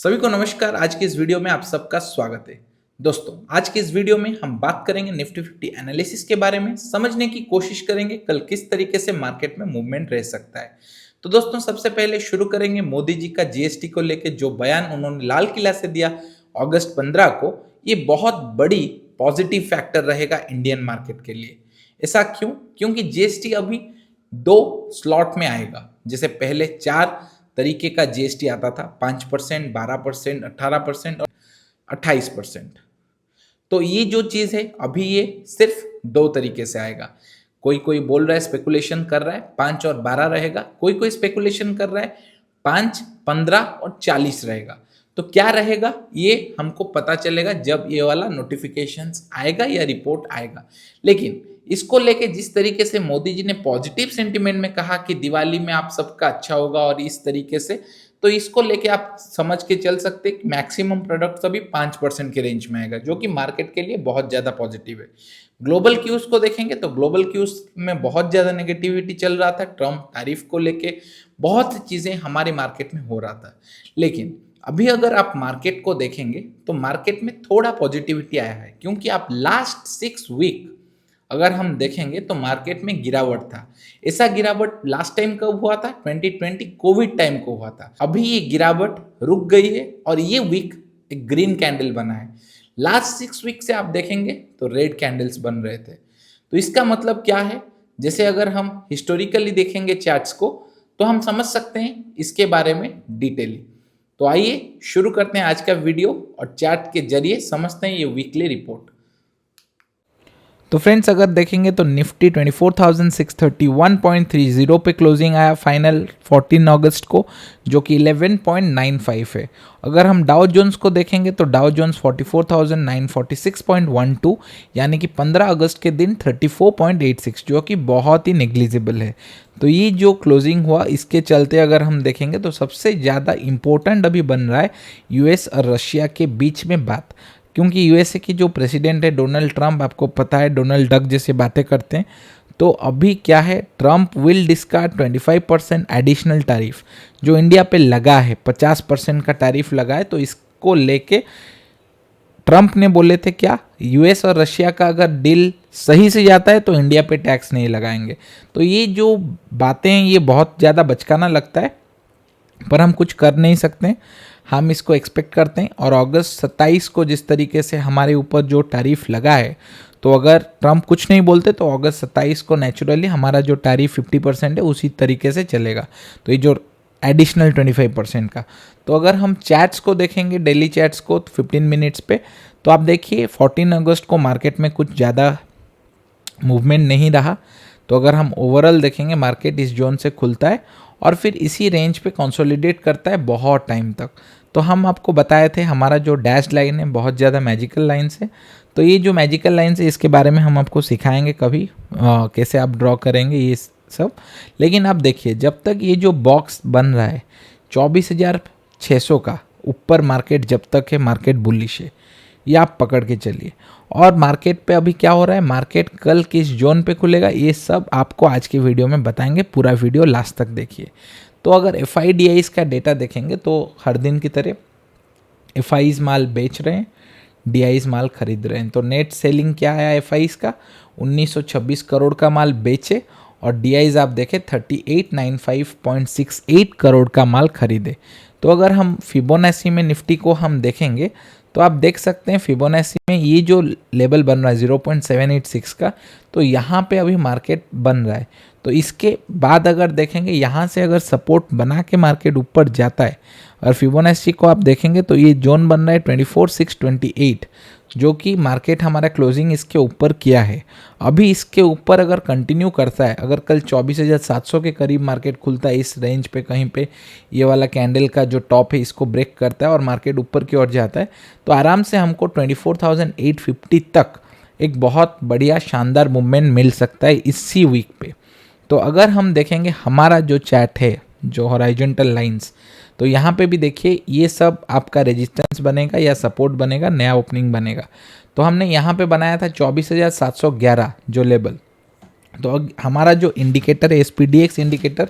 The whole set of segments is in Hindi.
सभी को नमस्कार। आज की इस वीडियो में आप सबका स्वागत है। दोस्तों, आज की इस वीडियो में हम बात करेंगे निफ्टी 50 एनालिसिस के बारे में, समझने की कोशिश करेंगे कल किस तरीके से मार्केट में मूवमेंट रह सकता है। तो दोस्तों, सबसे पहले शुरू करेंगे मोदी जी का जीएसटी को लेकर जो बयान उन्होंने लाल किला से दिया अगस्त 15 को। ये बहुत बड़ी पॉजिटिव फैक्टर रहेगा इंडियन मार्केट के लिए। ऐसा क्यों? क्योंकि जीएसटी अभी दो स्लॉट में आएगा। जैसे पहले 4 तरीके का जीएसटी आता था, 5%, 12%, 18% और 28%। तो ये जो चीज़ है अभी ये सिर्फ 2 तरीके से आएगा। कोई कोई बोल रहा है, स्पेकुलेशन कर रहा है 5 और 12 रहेगा, कोई कोई स्पेकुलेशन कर रहा है 5, 15 और 40 रहेगा। तो क्या रहेगा ये हमको पता चलेगा जब ये वाला नोटिफिकेशंस आएगा या रिपोर्ट आएगा। लेकिन इसको लेके जिस तरीके से मोदी जी ने पॉजिटिव सेंटिमेंट में कहा कि दिवाली में आप सबका अच्छा होगा और इस तरीके से, तो इसको लेके आप समझ के चल सकते हैं कि मैक्सिमम प्रोडक्ट अभी 5% के रेंज में आएगा, जो कि मार्केट के लिए बहुत ज़्यादा पॉजिटिव है। ग्लोबल क्यूज को देखेंगे तो ग्लोबल क्यूज में बहुत ज़्यादा नेगेटिविटी चल रहा था। ट्रम्प तारीफ को लेके बहुत सी चीज़ें हमारे मार्केट में हो रहा था। लेकिन अभी अगर आप मार्केट को देखेंगे तो मार्केट में थोड़ा पॉजिटिविटी आया है, क्योंकि आप लास्ट 6 वीक अगर हम देखेंगे तो मार्केट में गिरावट था। ऐसा गिरावट लास्ट टाइम कब हुआ था? 2020 कोविड टाइम को हुआ था। अभी ये गिरावट रुक गई है और ये वीक एक ग्रीन कैंडल बना है। लास्ट 6 वीक से आप देखेंगे तो रेड कैंडल्स बन रहे थे। तो इसका मतलब क्या है? जैसे अगर हम हिस्टोरिकली देखेंगे चार्ट्स को तो हम समझ सकते हैं इसके बारे में डिटेली। तो आइए शुरू करते हैं आज का वीडियो और चार्ट के जरिए समझते हैं ये वीकली रिपोर्ट। तो फ्रेंड्स, अगर देखेंगे तो निफ्टी 24,631.30 पे क्लोजिंग आया फाइनल 14 अगस्त को, जो कि 11.95 है। अगर हम डाउ जोन्स को देखेंगे तो डाउ जोन्स 44,946.12 यानी कि 15 अगस्त के दिन 34.86, जो कि बहुत ही नेग्लिजिबल है। तो ये जो क्लोजिंग हुआ इसके चलते अगर हम देखेंगे तो सबसे ज़्यादा इम्पोर्टेंट अभी बन रहा है यूएस और रशिया के बीच में बात, क्योंकि यूएसए की जो प्रेसिडेंट है डोनाल्ड ट्रंप, आपको पता है डोनाल्ड डक जैसे बातें करते हैं। तो अभी क्या है, Trump will discard 25% additional tariff जो इंडिया पे लगा है। 50% का टैरिफ लगा है। तो इसको लेके ट्रंप ने बोले थे क्या, यूएस और रशिया का अगर डील सही से जाता है तो इंडिया पे टैक्स नहीं लगाएंगे। तो ये जो बातें हैं ये बहुत ज़्यादा बचकाना लगता है, पर हम कुछ कर नहीं सकते। हम इसको एक्सपेक्ट करते हैं। और अगस्त 27 को जिस तरीके से हमारे ऊपर जो टैरिफ लगा है, तो अगर ट्रंप कुछ नहीं बोलते तो अगस्त 27 को नेचुरली हमारा जो टैरिफ 50% है उसी तरीके से चलेगा। तो ये जो एडिशनल 25% का, तो अगर हम चैट्स को देखेंगे, डेली चैट्स को 15 मिनट्स पे, तो आप देखिए 14 अगस्त को मार्केट में कुछ ज़्यादा मूवमेंट नहीं रहा। तो अगर हम ओवरऑल देखेंगे मार्केट इस जोन से खुलता है और फिर इसी रेंज पे कंसोलिडेट करता है बहुत टाइम तक। तो हम आपको बताए थे हमारा जो डैश लाइन है बहुत ज़्यादा मैजिकल लाइन्स है। तो ये जो मैजिकल लाइन्स है इसके बारे में हम आपको सिखाएंगे कभी कैसे आप ड्रॉ करेंगे ये सब। लेकिन आप देखिए, जब तक ये जो बॉक्स बन रहा है 24,600 का ऊपर मार्केट जब तक है, मार्केट बुलिश है, ये आप पकड़ के चलिए। और मार्केट पे अभी क्या हो रहा है, मार्केट कल किस जोन पे खुलेगा, ये सब आपको आज की वीडियो में बताएंगे। पूरा वीडियो लास्ट तक देखिए। तो अगर FIDIs का डेटा देखेंगे तो हर दिन की तरह FIs माल बेच रहे हैं, DIs माल खरीद रहे हैं। तो नेट सेलिंग क्या आया FIs का, 1926 करोड़ का माल बेचे और DIs आप देखें 3895.68 करोड़ का माल खरीदे। तो अगर हम फिबोनाची में निफ्टी को हम देखेंगे तो आप देख सकते हैं फिबोनाची में ये जो लेवल बन रहा है 0.786 का, तो यहाँ पे अभी मार्केट बन रहा है। तो इसके बाद अगर देखेंगे यहाँ से अगर सपोर्ट बना के मार्केट ऊपर जाता है और फिबोनाची को आप देखेंगे तो ये जोन बन रहा है 24,628, जो कि मार्केट हमारा क्लोजिंग इसके ऊपर किया है। अभी इसके ऊपर अगर कंटिन्यू करता है, अगर कल 24,700 के करीब मार्केट खुलता है इस रेंज पे कहीं पे, ये वाला कैंडल का जो टॉप है इसको ब्रेक करता है और मार्केट ऊपर की ओर जाता है, तो आराम से हमको 24,850 तक एक बहुत बढ़िया शानदार मूवमेंट मिल सकता है इसी वीक पे। तो अगर हम देखेंगे हमारा जो चैट है, जो हॉराइजॉन्टल लाइंस, तो यहाँ पे भी देखिए ये सब आपका रेजिस्टेंस बनेगा या सपोर्ट बनेगा, नया ओपनिंग बनेगा। तो हमने यहाँ पे बनाया था 24,711 जो लेवल। तो हमारा जो इंडिकेटर है SPDX इंडिकेटर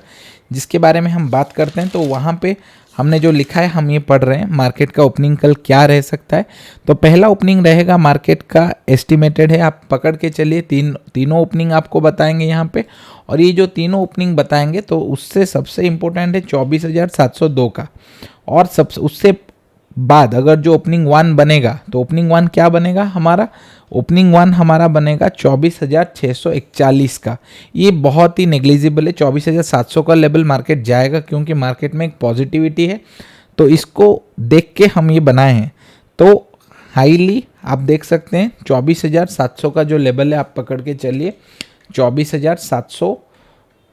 जिसके बारे में हम बात करते हैं, तो वहाँ पे हमने जो लिखा है हम ये पढ़ रहे हैं। मार्केट का ओपनिंग कल क्या रह सकता है? तो पहला ओपनिंग रहेगा मार्केट का एस्टिमेटेड है, आप पकड़ के चलिए, तीनों ओपनिंग आपको बताएंगे यहाँ पे। और ये जो तीनों ओपनिंग बताएंगे तो उससे सबसे इम्पोर्टेंट है 24,702 का। और उससे बाद अगर जो ओपनिंग 1 बनेगा तो ओपनिंग 1 क्या बनेगा हमारा? ओपनिंग 1 हमारा बनेगा 24,641 का। ये बहुत ही नेग्लिजिबल है, 24,700 का लेवल मार्केट जाएगा क्योंकि मार्केट में एक पॉजिटिविटी है। तो इसको देख के हम ये बनाए हैं। तो हाईली आप देख सकते हैं 24,700 का जो लेवल है, आप पकड़ के चलिए 24,700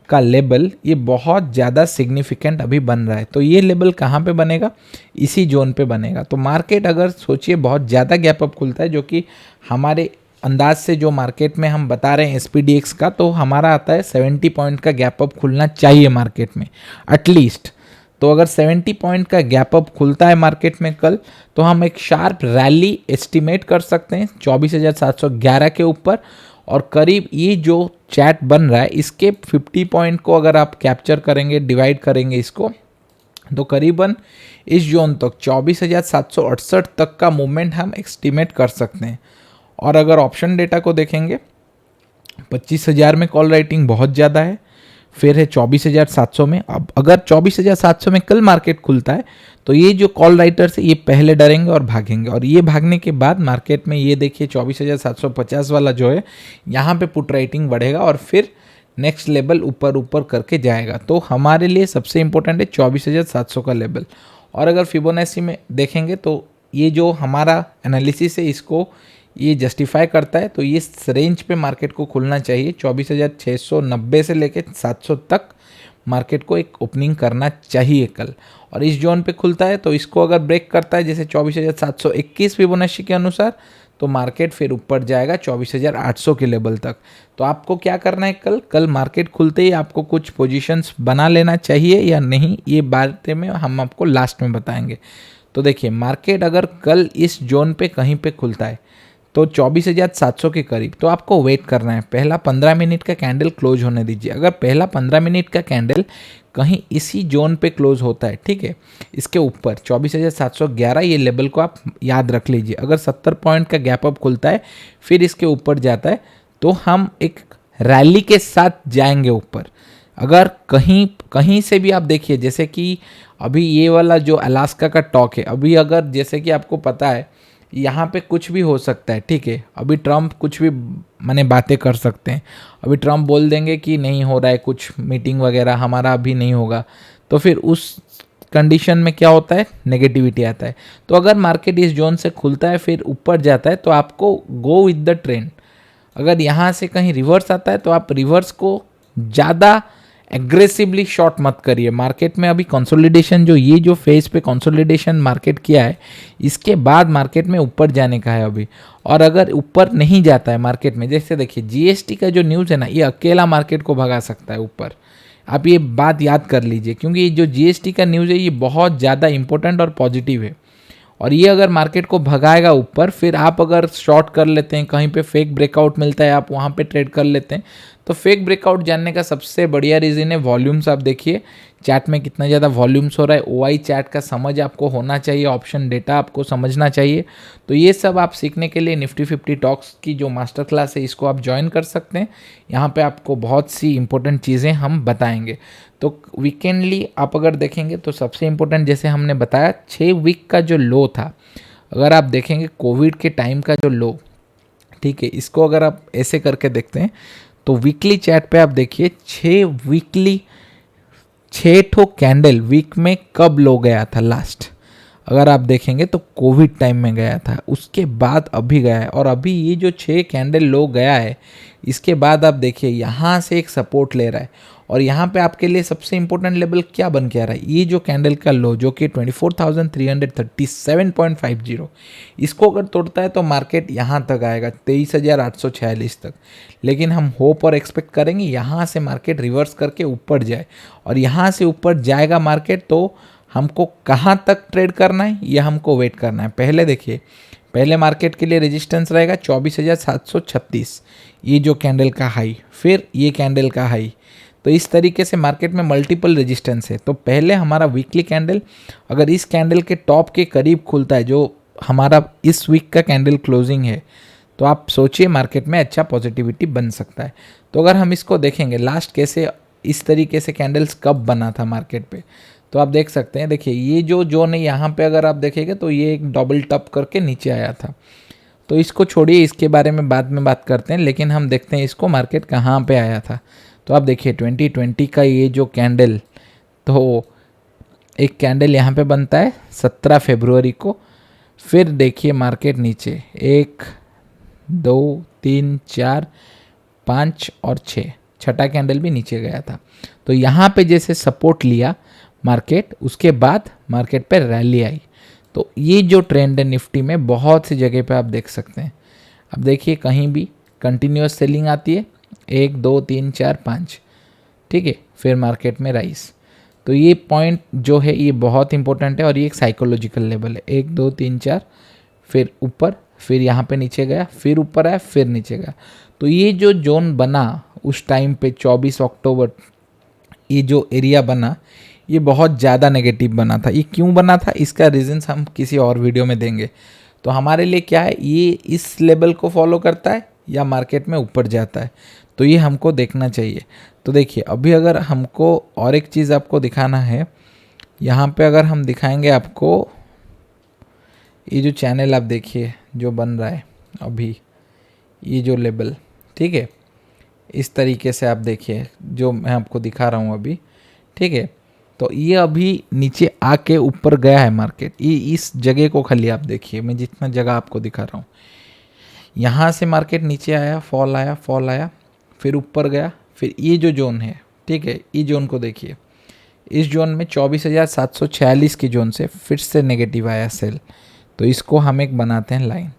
का लेवल, ये बहुत ज़्यादा सिग्निफिकेंट अभी बन रहा है। तो ये लेवल कहाँ पे बनेगा? इसी जोन पे बनेगा। तो मार्केट अगर सोचिए बहुत ज़्यादा गैप अप खुलता है, जो कि हमारे अंदाज से जो मार्केट में हम बता रहे हैं SPDX का, तो हमारा आता है 70 पॉइंट का गैप अप खुलना चाहिए मार्केट में एटलीस्ट। तो अगर 70 पॉइंट का गैप अप खुलता है मार्केट में कल, तो हम एक शार्प रैली एस्टिमेट कर सकते हैं 24,711 के ऊपर। और करीब ये जो चैट बन रहा है इसके 50 पॉइंट को अगर आप कैप्चर करेंगे, डिवाइड करेंगे इसको, तो करीबन इस जोन तक 24,768 तक का मूवमेंट हम एस्टिमेट कर सकते हैं। और अगर ऑप्शन डेटा को देखेंगे 25,000 में कॉल राइटिंग बहुत ज़्यादा है, फिर है 24,700 में। अब अगर 24,700 में कल मार्केट खुलता है तो ये जो कॉल राइटर्स है ये पहले डरेंगे और भागेंगे, और ये भागने के बाद मार्केट में ये देखिए 24,750 वाला जो है यहाँ पे पुट राइटिंग बढ़ेगा और फिर नेक्स्ट लेवल ऊपर ऊपर करके जाएगा। तो हमारे लिए सबसे इंपॉर्टेंट है 24,700 का लेवल। और अगर फिबोनाची में देखेंगे तो ये जो हमारा एनालिसिस है इसको ये जस्टिफाई करता है। तो ये रेंज पे मार्केट को खुलना चाहिए 24,690 से लेकर 700 तक मार्केट को एक ओपनिंग करना चाहिए कल। और इस जोन पे खुलता है तो इसको अगर ब्रेक करता है जैसे 24,721 फिबोनाची के अनुसार, तो मार्केट फिर ऊपर जाएगा 24,800 के लेवल तक। तो आपको क्या करना है, कल मार्केट खुलते ही आपको कुछ पोजीशंस बना लेना चाहिए या नहीं, ये बारे में हम आपको लास्ट में बताएंगे। तो देखिए मार्केट अगर कल इस जोन पे कहीं पे खुलता है तो 24,700 के करीब, तो आपको वेट करना है। पहला 15 मिनट का कैंडल क्लोज होने दीजिए। अगर पहला 15 मिनट का कैंडल कहीं इसी जोन पे क्लोज होता है, ठीक है, इसके ऊपर 24,711 ये लेवल को आप याद रख लीजिए। अगर 70 पॉइंट का गैप अप खुलता है फिर इसके ऊपर जाता है तो हम एक रैली के साथ जाएंगे ऊपर। अगर कहीं से भी आप देखिए, जैसे कि अभी ये वाला जो अलास्का का टॉक है, अभी अगर जैसे कि आपको पता है यहाँ पे कुछ भी हो सकता है, ठीक है, अभी ट्रम्प कुछ भी माने बातें कर सकते हैं। अभी ट्रम्प बोल देंगे कि नहीं हो रहा है कुछ मीटिंग वगैरह, हमारा अभी नहीं होगा, तो फिर उस कंडीशन में क्या होता है, नेगेटिविटी आता है। तो अगर मार्केट इस जोन से खुलता है फिर ऊपर जाता है तो आपको गो विद द ट्रेंड। अगर यहाँ से कहीं रिवर्स आता है तो आप रिवर्स को ज़्यादा एग्रेसिवली शॉर्ट मत करिए। मार्केट में अभी कंसोलिडेशन, जो ये जो फेज पे कंसोलिडेशन मार्केट किया है, इसके बाद मार्केट में ऊपर जाने का है अभी। और अगर ऊपर नहीं जाता है मार्केट में, जैसे देखिए जीएसटी का जो न्यूज़ है ना, ये अकेला मार्केट को भगा सकता है ऊपर। आप ये बात याद कर लीजिए, क्योंकि ये जो जीएसटी का न्यूज़ है ये बहुत ज़्यादा इंपॉर्टेंट और पॉजिटिव है। और ये अगर मार्केट को भगाएगा ऊपर, फिर आप अगर शॉर्ट कर लेते हैं, कहीं पे फेक ब्रेकआउट मिलता है आप वहाँ पे ट्रेड कर लेते हैं। तो फेक ब्रेकआउट जानने का सबसे बढ़िया रीज़न है वॉल्यूम्स। आप देखिए चैट में कितना ज़्यादा वॉल्यूम्स हो रहा है। ओआई चैट का समझ आपको होना चाहिए, ऑप्शन डेटा आपको समझना चाहिए। तो ये सब आप सीखने के लिए निफ्टी 50 टॉक्स की जो मास्टर क्लास है इसको आप ज्वाइन कर सकते हैं। यहाँ पे आपको बहुत सी इंपॉर्टेंट चीज़ें हम बताएंगे। तो वीकेंडली आप अगर देखेंगे तो सबसे इम्पोर्टेंट, जैसे हमने बताया 6 वीक का जो लो था, अगर आप देखेंगे कोविड के टाइम का जो लो, ठीक है, इसको अगर आप ऐसे करके देखते हैं तो वीकली चैट पे आप देखिए 6 ठो कैंडल वीक में कब लो गया था लास्ट। अगर आप देखेंगे तो कोविड टाइम में गया था, उसके बाद अभी गया है। और अभी ये जो 6 कैंडल लो गया है, इसके बाद आप देखिए यहाँ से एक सपोर्ट ले रहा है। और यहाँ पे आपके लिए सबसे इंपॉर्टेंट लेवल क्या बन के आ रहा है, ये जो कैंडल का लो जो कि 24,337.50, इसको अगर तोड़ता है तो मार्केट यहाँ तक आएगा 23,846 तक। लेकिन हम होप और एक्सपेक्ट करेंगे यहाँ से मार्केट रिवर्स करके ऊपर जाए, और यहाँ से ऊपर जाएगा मार्केट तो हमको कहाँ तक ट्रेड करना है, ये हमको वेट करना है। पहले देखिए, पहले मार्केट के लिए रेजिस्टेंस रहेगा 24,736, ये जो कैंडल का हाई, फिर ये कैंडल का हाई, तो इस तरीके से मार्केट में मल्टीपल रेजिस्टेंस है। तो पहले हमारा वीकली कैंडल अगर इस कैंडल के टॉप के करीब खुलता है, जो हमारा इस वीक का कैंडल क्लोजिंग है, तो आप सोचिए मार्केट में अच्छा पॉजिटिविटी बन सकता है। तो अगर हम इसको देखेंगे लास्ट कैसे इस तरीके से कैंडल्स कब बना था मार्केट पे, तो आप देख सकते हैं। देखिए ये जो जोन है यहाँ पे अगर आप देखेंगे तो ये एक डबल टप करके नीचे आया था। तो इसको छोड़िए, इसके बारे में बाद में बात करते हैं, लेकिन हम देखते हैं इसको मार्केट कहाँ पे आया था। तो आप देखिए 2020 का ये जो कैंडल, तो एक कैंडल यहाँ पे बनता है 17 फरवरी को। फिर देखिए मार्केट नीचे 1 2 3 4 5 और 6, छठा कैंडल भी नीचे गया था। तो यहाँ पे जैसे सपोर्ट लिया मार्केट, उसके बाद मार्केट पे रैली आई। तो ये जो ट्रेंड है निफ्टी में बहुत सी जगह पे आप देख सकते हैं। अब देखिए कहीं भी कंटिन्यूस सेलिंग आती है 1 2 3 4 5, ठीक है, फिर मार्केट में राइस। तो ये पॉइंट जो है ये बहुत इंपॉर्टेंट है और ये एक साइकोलॉजिकल लेवल है। 1 2 3 4, फिर ऊपर, फिर यहाँ पे नीचे गया, फिर ऊपर आया, फिर नीचे गया। तो ये जो जोन बना उस टाइम पे 24 अक्टूबर, ये जो एरिया बना ये बहुत ज़्यादा नेगेटिव बना था। ये क्यों बना था इसका रीजंस हम किसी और वीडियो में देंगे। तो हमारे लिए क्या है, ये इस लेवल को फॉलो करता है या मार्केट में ऊपर जाता है, तो ये हमको देखना चाहिए। तो देखिए अभी अगर हमको और एक चीज़ आपको दिखाना है, यहाँ पे अगर हम दिखाएंगे आपको ये जो चैनल आप देखिए जो बन रहा है अभी, ये जो लेवल, ठीक है, इस तरीके से आप देखिए जो मैं आपको दिखा रहा हूँ अभी, ठीक है। तो ये अभी नीचे आके ऊपर गया है मार्केट, ये इस जगह को खाली आप देखिए, मैं जितना जगह आपको दिखा रहा हूँ, यहाँ से मार्केट नीचे आया, फॉल आया, फॉल आया, फिर ऊपर गया, फिर ये जो जोन है, ठीक है, ये जोन को देखिए, इस जोन में 24,746 की जोन से फिर से नेगेटिव आया सेल। तो इसको हम एक बनाते हैं लाइन।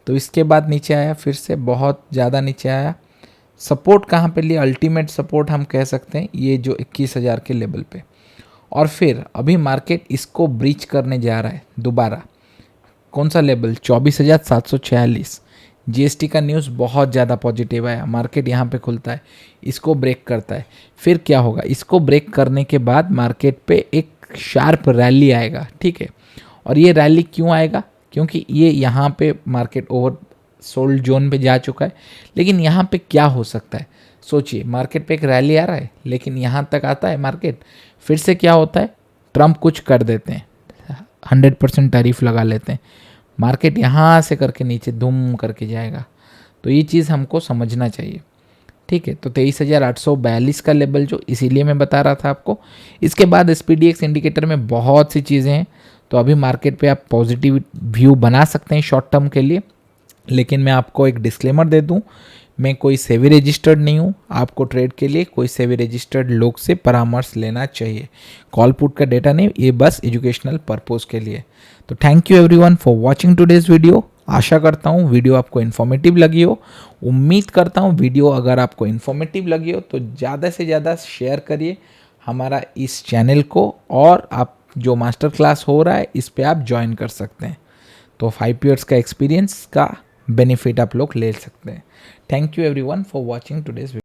तो इसके बाद नीचे आया, फिर से बहुत ज़्यादा नीचे आया, सपोर्ट कहाँ पे लिया, अल्टीमेट सपोर्ट हम कह सकते हैं ये जो 21,000 के लेवल पे। और फिर अभी मार्केट इसको ब्रीच करने जा रहा है दोबारा। कौन सा लेवल, 24,746। जीएसटी का न्यूज़ बहुत ज़्यादा पॉजिटिव आया, मार्केट यहाँ पे खुलता है, इसको ब्रेक करता है। फिर क्या होगा, इसको ब्रेक करने के बाद मार्केट पे एक शार्प रैली आएगा, ठीक है। और ये रैली क्यों आएगा, क्योंकि ये यहाँ पे मार्केट ओवर सोल्ड जोन पे जा चुका है। लेकिन यहाँ पे क्या हो सकता है, सोचिए, मार्केट पे एक रैली आ रहा है लेकिन यहाँ तक आता है मार्केट, फिर से क्या होता है, ट्रम्प कुछ कर देते हैं, 100% टैरिफ लगा लेते हैं, मार्केट यहाँ से करके नीचे धूम करके जाएगा। तो ये चीज़ हमको समझना चाहिए, ठीक है। तो 23,842 का लेवल जो इसीलिए मैं बता रहा था आपको। इसके बाद SPDX इंडिकेटर में बहुत सी चीज़ें हैं। तो अभी मार्केट पे आप पॉजिटिव व्यू बना सकते हैं शॉर्ट टर्म के लिए, लेकिन मैं आपको एक डिस्क्लेमर दे दूं, मैं कोई सेवी रजिस्टर्ड नहीं हूं। आपको ट्रेड के लिए कोई सेवी रजिस्टर्ड लोग से परामर्श लेना चाहिए। कॉल पुट का डेटा नहीं, ये बस एजुकेशनल पर्पस के लिए। तो thank you everyone for watching today's video. आशा करता हूँ वीडियो आपको इन्फॉर्मेटिव लगी हो। उम्मीद करता हूँ वीडियो अगर आपको इन्फॉर्मेटिव लगी हो तो ज़्यादा से ज़्यादा शेयर करिए हमारा इस चैनल को, और आप जो मास्टर क्लास हो रहा है इस पे आप ज्वाइन कर सकते हैं। तो 5 ईयर्स का एक्सपीरियंस का बेनिफिट आप लोग ले सकते हैं। Thank you everyone for watching today's video.